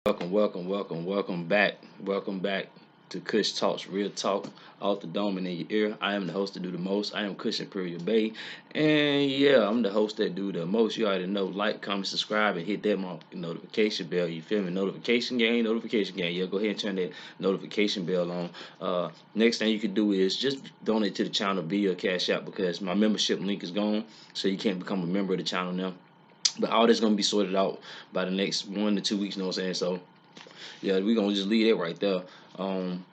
Welcome back. Welcome back to Kush Talks Real Talk off the dome and in your ear. I am the host that do the most. I am Kush Imperial Bay. And yeah, I'm the host that do the most. You already know. Like, comment, subscribe, and hit that notification bell. You feel me? Notification gang, notification gang. Yeah, go ahead and turn that notification bell on. Next thing you can do is just donate to the channel via Cash App because my membership link is gone. So you can't become a member of the channel now. But all that's gonna be sorted out by the next 1 to 2 weeks, you know what I'm saying? So yeah, we're gonna just leave it right there. Um,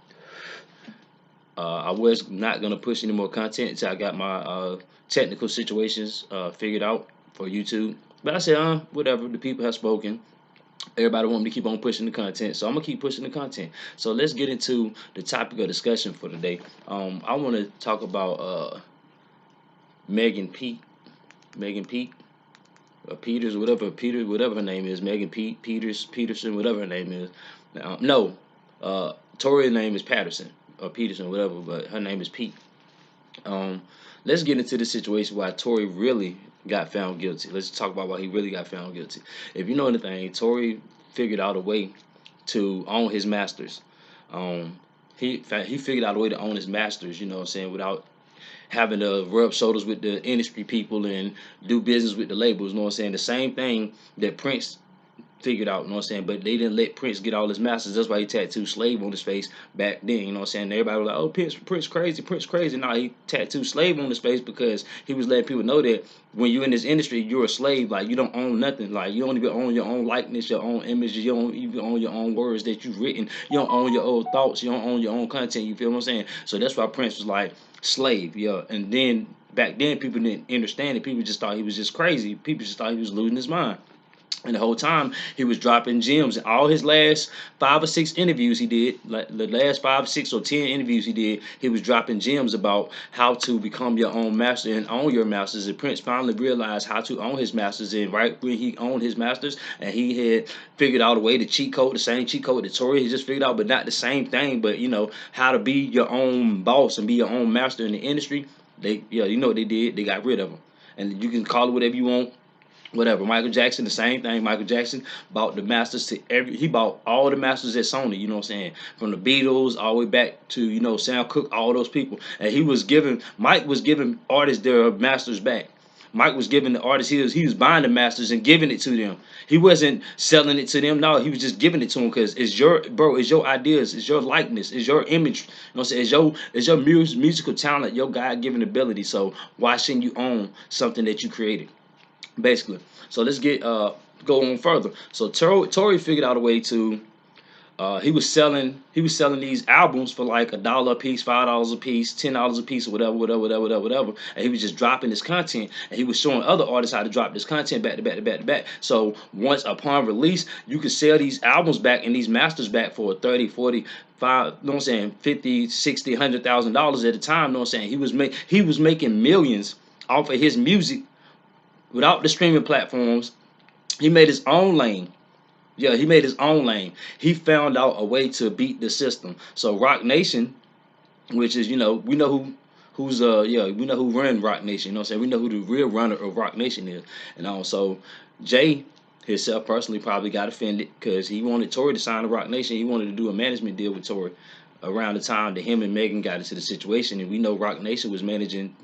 I was not gonna push any more content until I got my technical situations figured out for YouTube. But I said, whatever. The people have spoken. Everybody want me to keep on pushing the content, so I'm gonna keep pushing the content. So let's get into the topic of discussion for today. I want to talk about Megan Pete, Megan Pete, Peters, whatever her name is, Megan Peterson, whatever her name is. No, Tori's name is Patterson or Peterson, whatever, but her name is Pete. Um, let's get into the situation why Tory really got found guilty. Let's talk about why he really got found guilty. If you know anything, Tory figured out a way to own his masters. Um, he figured out a way to own his masters. You know what I'm saying, without having to rub shoulders with the industry people and do business with the labels. You know what I'm saying? The same thing that Prince figured out, you know what I'm saying? But they didn't let Prince get all his masters. That's why he tattooed slave on his face back then, you know what I'm saying? Everybody was like, oh, Prince crazy, Prince crazy. Now he tattooed slave on his face because he was letting people know that when you're in this industry, you're a slave. Like, you don't own nothing. Like, you don't even own your own likeness, your own images. You don't even own your own words that you've written. You don't own your own thoughts. You don't own your own content. You feel what I'm saying? So that's why Prince was like, slave, yeah. And then back then, people didn't understand it. People just thought he was just crazy. People just thought he was losing his mind. And the whole time he was dropping gems. All his last 5 or 6 interviews he did, like the last 5, 6, or 10 interviews he did, he was dropping gems about how to become your own master and own your masters. And Prince finally realized how to own his masters. And right when he owned his masters, and he had figured out a way to cheat code, the same cheat code that Tory had just figured out, but not the same thing. But you know how to be your own boss and be your own master in the industry. They, yeah, you know what they did? They got rid of him. And you can call it whatever you want, whatever. Michael Jackson, the same thing. Michael Jackson bought the masters to he bought all the masters at Sony, you know what I'm saying? From the Beatles all the way back to, Sam Cooke, all those people. And Mike was giving artists their masters back. Mike was giving the artists, he was buying the masters and giving it to them. He wasn't selling it to them. No, he was just giving it to them because it's your ideas, it's your likeness, it's your image. You know what I'm saying? It's your musical talent, your God given ability. So why shouldn't you own something that you created? Basically. So let's get go on further. So Tory figured out a way to he was selling these albums for like $1 a piece, $5 a piece, $10 a piece, or whatever. And he was just dropping this content, and he was showing other artists how to drop this content back to back to back to back. So once upon release, you could sell these albums back and these masters back for 30, 40, five, you know what I'm saying, 50, 60, $100,000 at a time. You know what I'm saying? He was making millions off of his music without the streaming platforms. He made his own lane. Yeah, he made his own lane. He found out a way to beat the system. So Rock Nation, which is, we know we know who run Rock Nation. You know what I'm saying? We know who the real runner of Rock Nation is. And also Jay himself personally probably got offended because he wanted Tory to sign the Rock Nation. He wanted to do a management deal with Tory around the time that him and Megan got into the situation. And we know Rock Nation was managing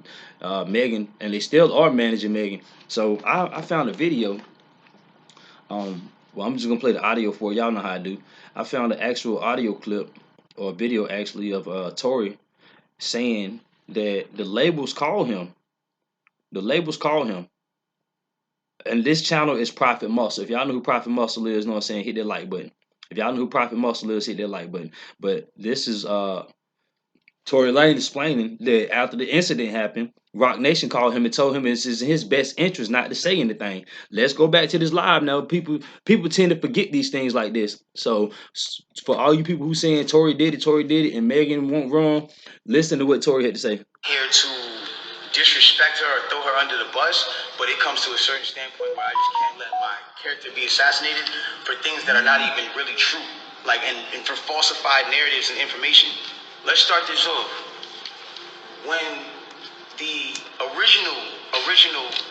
Megan, and they still are managing Megan. So I found a video. Well, I'm just gonna play the audio for y'all. Know how I do. I found an actual audio clip or video actually of Tory saying that the labels call him. The labels call him. And this channel is Profit Muscle. If y'all know who Profit Muscle is, you know what I'm saying, hit that like button. If y'all know who Profit Muscle is, hit that like button. But this is Tory Lane explaining that after the incident happened, Rock Nation called him and told him it's in his best interest not to say anything. Let's go back to this live now. People tend to forget these things like this. So for all you people who saying Tory did it, and Megan went wrong, listen to what Tory had to say. Here to disrespect her or throw her under the bus, but it comes to a certain standpoint where I just can't let my character be assassinated for things that are not even really true, like and for falsified narratives and information. Let's start this off. When the original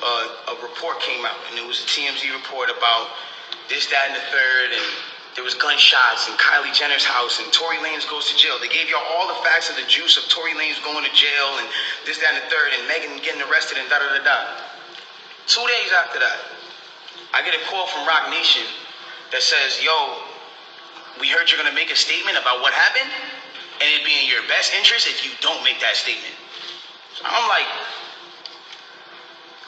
a report came out, and it was a TMZ report about this, that, and the third, and there was gunshots in Kylie Jenner's house, and Tory Lanez goes to jail. They gave y'all all the facts of the juice of Tory Lanez going to jail and this, that, and the third, and Megan getting arrested and da da da da. 2 days after that, I get a call from Rock Nation that says, "Yo, we heard you're gonna make a statement about what happened, and it'd be in your best interest if you don't make that statement." So I'm like,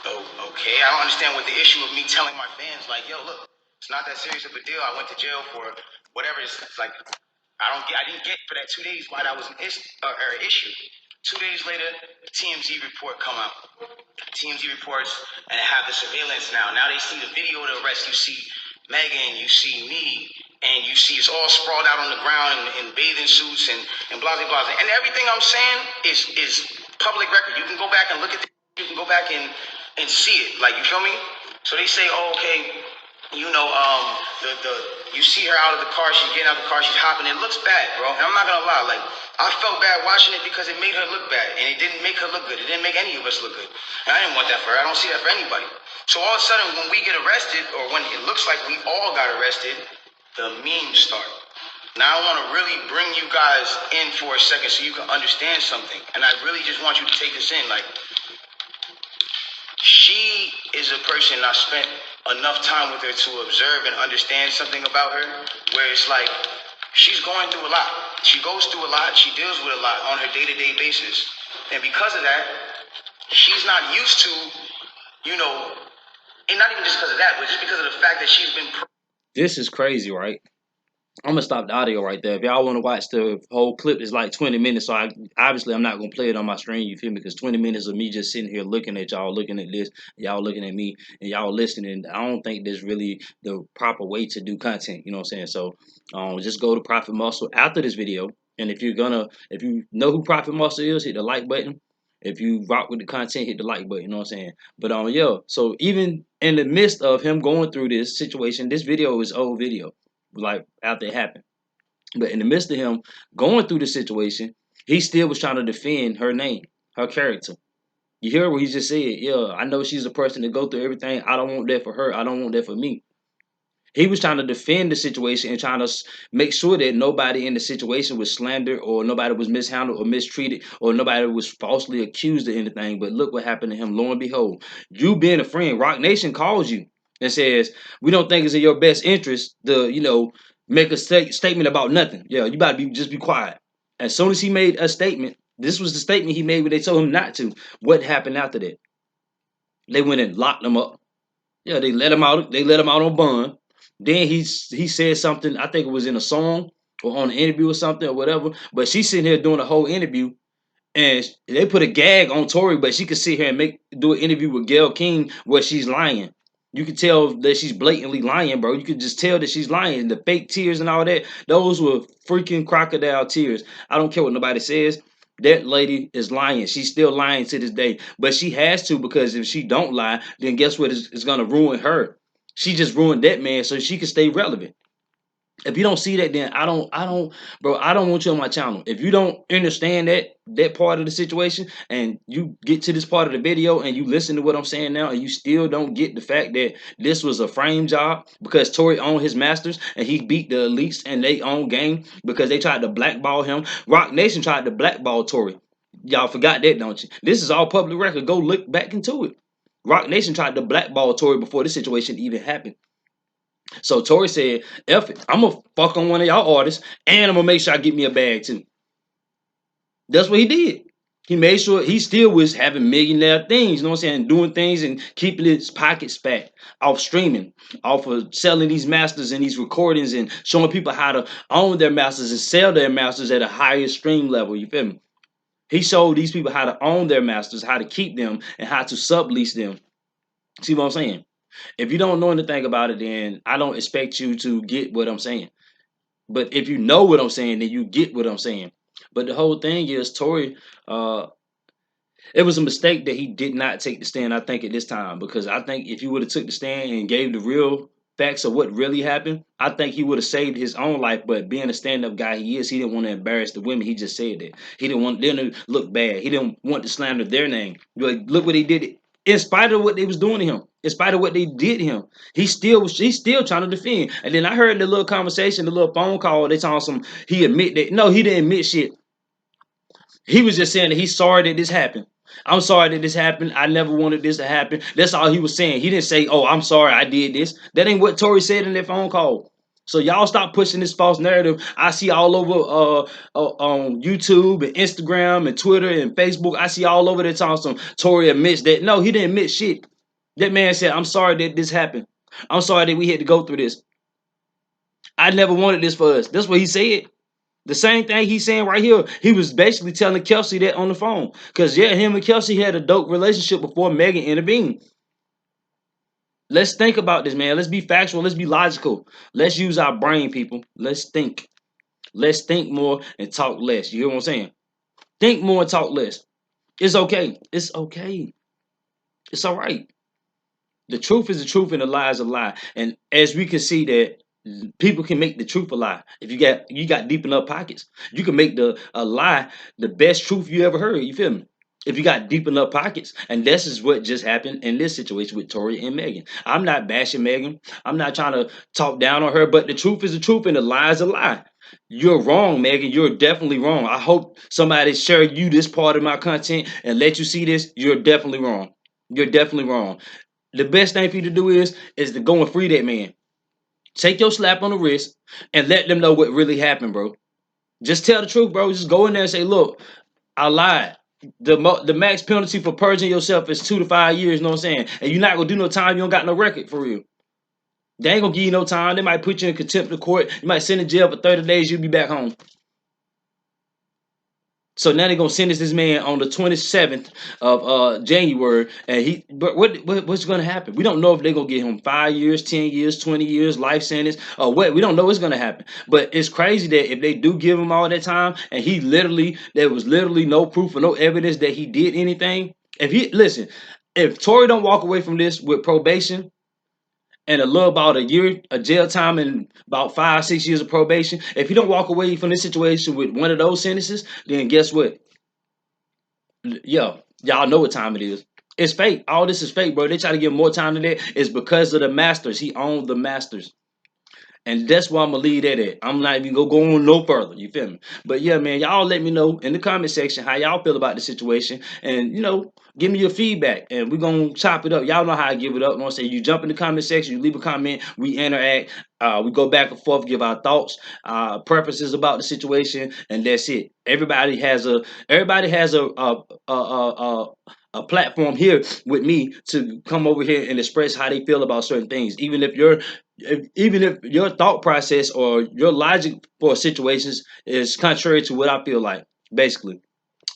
"Oh, okay. I don't understand what the issue of me telling my fans, like, yo, look, it's not that serious of a deal. I went to jail for whatever. It's like, I didn't get for that 2 days why that was an issue." 2 days later, the TMZ report come out. TMZ reports, and they have the surveillance now. Now they see the video of the arrest. You see Megan, you see me, and you see it's all sprawled out on the ground in bathing suits and blah blah blah. And everything I'm saying is public record. You can go back and look at it. You can go back and see it. Like, you feel me? So they say, "Oh, okay, you know, you see her out of the car, she's getting out of the car, she's hopping. It looks bad, bro. And I'm not gonna lie, like, I felt bad watching it because it made her look bad, and it didn't make her look good. It didn't make any of us look good. And I didn't want that for her. I don't see that for anybody. So all of a sudden, when we get arrested, or when it looks like we all got arrested, the memes start. Now I want to really bring you guys in for a second so you can understand something. And I really just want you to take this in. Like, she is a person I spent enough time with her to observe and understand something about her, where it's like she's going through a lot. She goes through a lot. She deals with a lot on her day-to-day basis. And because of that, she's not used to, you know, and not even just because of that, but just because of the fact that she's been... This is crazy, right? I'm gonna stop the audio right there. If y'all want to watch the whole clip, it's like 20 minutes. So obviously I'm not gonna play it on my stream. You feel me? Because 20 minutes of me just sitting here looking at y'all, looking at this, y'all looking at me, and y'all listening. I don't think that's really the proper way to do content. You know what I'm saying? So just go to Prophet Muscle after this video, and if you know who Prophet Muscle is, hit the like button. If you rock with the content, hit the like button. You know what I'm saying? But yeah. So even in the midst of him going through this situation, this video is old video, like after it happened. But in the midst of him going through the situation, he still was trying to defend her name, her character. You hear what he just said? Yeah, I know she's a person to go through everything. I don't want that for her. I don't want that for me. He was trying to defend the situation and trying to make sure that nobody in the situation was slandered or nobody was mishandled or mistreated or nobody was falsely accused of anything. But look what happened to him. Lo and behold, you being a friend, Rock Nation calls you and says, "We don't think it's in your best interest to, make a statement about nothing. Yeah, you about to just be quiet." As soon as he made a statement, this was the statement he made when they told him not to. What happened after that? They went and locked him up. Yeah, they let him out. They let him out on bond. Then he said something. I think it was in a song or on an interview or something or whatever. But she's sitting here doing a whole interview, and they put a gag on Tori, but she could sit here and do an interview with Gayle King where she's lying. You could tell that she's blatantly lying, bro. You could just tell that she's lying. The fake tears and all that, those were freaking crocodile tears. I don't care what nobody says. That lady is lying. She's still lying to this day. But she has to, because if she don't lie, then guess what? It's gonna ruin her. She just ruined that man so she can stay relevant. If you don't see that, then bro, I don't want you on my channel. If you don't understand that part of the situation, and you get to this part of the video and you listen to what I'm saying now, and you still don't get the fact that this was a frame job because Tory owned his masters and he beat the elites and they own game because they tried to blackball him. Rock Nation tried to blackball Tory. Y'all forgot that, don't you? This is all public record. Go look back into it. Rock Nation tried to blackball Tory before this situation even happened. So Tory said, "F it, I'm gonna fuck on one of y'all artists, and I'm gonna make sure I get me a bag too." That's what he did. He made sure he still was having millionaire things, you know what I'm saying, doing things and keeping his pockets fat off streaming, off of selling these masters and these recordings and showing people how to own their masters and sell their masters at a higher stream level. You feel me? He showed these people how to own their masters, how to keep them, and how to sublease them. See what I'm saying? If you don't know anything about it, then I don't expect you to get what I'm saying. But if you know what I'm saying, then you get what I'm saying. But the whole thing is, Tory, uh, it was a mistake that he did not take the stand, I think, at this time. Because I think if he would have took the stand and gave the real facts of what really happened, I think he would have saved his own life. But being a stand-up guy he is, he didn't want to embarrass the women. He just said that. He didn't want them to look bad. He didn't want to slander their name. Like, look what he did, in spite of what they was doing to him. In spite of what they did to him, he's still trying to defend. And then I heard the little conversation, the little phone call. They talking some. He admit that no, he didn't admit shit. He was just saying that he's sorry that this happened. I'm sorry that this happened. I never wanted this to happen. That's all he was saying. He didn't say, "Oh, I'm sorry I did this." That ain't what Tory said in that phone call. So y'all stop pushing this false narrative. I see all over on YouTube and Instagram and Twitter and Facebook. I see all over that talking some Tory admits that. No, he didn't admit shit. That man said, "I'm sorry that this happened. I'm sorry that we had to go through this. I never wanted this for us." That's what he said. The same thing he's saying right here. He was basically telling Kelsey that on the phone. Because, yeah, him and Kelsey had a dope relationship before Megan intervened. Let's think about this, man. Let's be factual. Let's be logical. Let's use our brain, people. Let's think. Let's think more and talk less. You hear what I'm saying? Think more and talk less. It's okay. It's okay. It's all right. The truth is the truth and the lie is a lie. And as we can see that people can make the truth a lie. If you got deep enough pockets, you can make the a lie the best truth you ever heard. You feel me? If you got deep enough pockets, and this is what just happened in this situation with Tory and Megan. I'm not bashing Megan. I'm not trying to talk down on her, but the truth is the truth and the lie is a lie. You're wrong, Megan. You're definitely wrong. I hope somebody share you this part of my content and let you see this. You're definitely wrong. You're definitely wrong. The best thing for you to do is to go and free that man. Take your slap on the wrist and let them know what really happened, bro. Just tell the truth, bro. Just go in there and say, look, I lied. The max penalty for purging yourself is 2 to 5 years, you know what I'm saying? And you're not gonna do no time, you don't got no record for real. They ain't gonna give you no time. They might put you in contempt of court. You might send in jail for 30 days, you'll be back home. So now they're gonna sentence this man on the 27th of January, and but what's gonna happen? We don't know if they're gonna get him 5 years, 10 years, 20 years, life sentence, or what. We don't know what's gonna happen. But it's crazy that if they do give him all that time, and there was literally no proof or no evidence that he did anything. If Tory don't walk away from this with probation and a little about a year of jail time and about 5, 6 years of probation, if he don't walk away from this situation with one of those sentences, then guess what? Yeah, y'all know what time it is. It's fake. All this is fake, bro. They try to give him more time than that. It's because of the masters. He owned the masters. And that's why I'm gonna leave that at. I'm not even gonna go on no further. You feel me? But yeah, man, y'all let me know in the comment section how y'all feel about the situation, and give me your feedback, and we're gonna chop it up. Y'all know how I give it up. You know what I'm saying? You jump in the comment section, you leave a comment, we interact, we go back and forth, give our thoughts, preferences about the situation, and that's it. Everybody has a platform here with me to come over here and express how they feel about certain things, even if your thought process or your logic for situations is contrary to what I feel like, basically.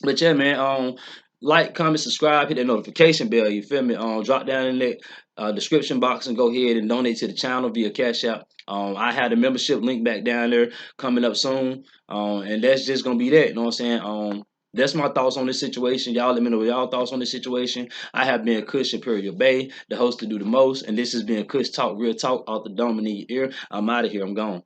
But yeah, man, like, comment, subscribe, hit that notification bell. You feel me? Drop down in that description box and go ahead and donate to the channel via Cash App. I had the membership link back down there coming up soon. And that's just gonna be that. You know what I'm saying? That's my thoughts on this situation. Y'all let me know y'all thoughts on this situation. I have been Kush Imperial Bay, the host to do the most, and this has been Kush Talk, Real Talk, off the dome in your ear. I'm out of here. I'm gone.